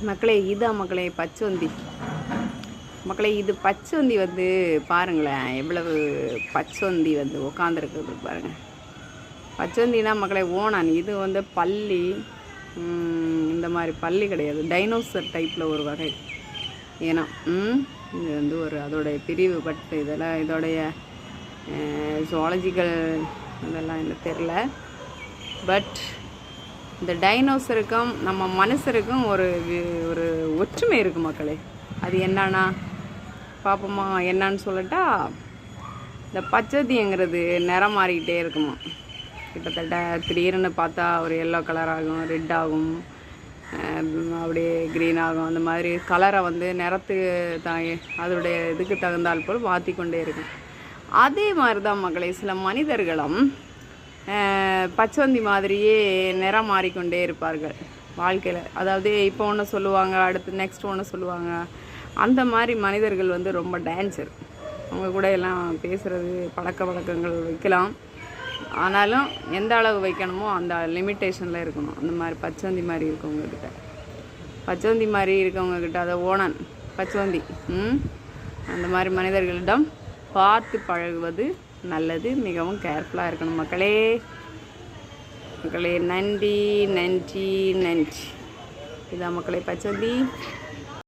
மக்களே இதான் மக்களே பச்சோந்தி. மக்களே இது பச்சோந்தி வந்து பாருங்களேன், எவ்வளவு பச்சோந்தி வந்து உட்காந்துருக்குது பாருங்கள். பச்சோந்தினா மக்களே ஓணான். இது வந்து பள்ளி, இந்த மாதிரி பள்ளி கிடையாது, டைனோசர் டைப்பில் ஒரு வகை. ஏன்னா இது வந்து ஒரு அதோடைய பிரிவு. பட் இதெல்லாம் இதோடைய ஜுவாலஜிக்கல் இதெல்லாம் எனக்கு தெரில. பட் இந்த டைனோசருக்கும் நம்ம மனுஷருக்கும் ஒரு ஒரு ஒற்றுமை இருக்குது மக்களே. அது என்னன்னா பார்ப்போமா, என்னான்னு சொல்லட்டா, இந்த பச்சோந்திங்கிறது நிறம் மாறிக்கிட்டே இருக்குமா. கிட்டத்தட்ட திடீர்னு பார்த்தா ஒரு எல்லோ கலர் ஆகும், ரெட் ஆகும், அப்படியே க்ரீன் ஆகும். அந்த மாதிரி கலரை வந்து நிறத்துக்கு அதோடைய இதுக்கு தகுந்தால் போல் மாற்றிக்கொண்டே இருக்கும். அதே மாதிரி தான் மக்களே சில மனிதர்களும் பச்சோந்தி மாதிரியே நிறம் மாறிக்கொண்டே இருப்பார்கள் வாழ்க்கையில். அதாவது இப்போ ஒன்று சொல்லுவாங்க, அடுத்து நெக்ஸ்ட் ஒன்று சொல்லுவாங்க. அந்த மாதிரி மனிதர்கள் வந்து ரொம்ப டேஞ்சர். அவங்க கூட எல்லாம் பேசுகிறது பழக்க வழக்கங்கள் வைக்கலாம், ஆனாலும் எந்த அளவு வைக்கணுமோ அந்த லிமிட்டேஷனில் இருக்கணும். அந்த மாதிரி பச்சோந்தி மாதிரி இருக்கவங்கக்கிட்ட, பச்சோந்தி மாதிரி இருக்கவங்கக்கிட்ட, அதை ஓணன் பச்சோந்தி அந்த மாதிரி மனிதர்களிடம் பார்த்து பழகுவது நல்லது. மிகவும் கேர்ஃபுல்லாக இருக்கணும் மக்களே. மக்களே நன்றி நன்றி நன்றி. இதான் மக்களே பச்சோந்தி.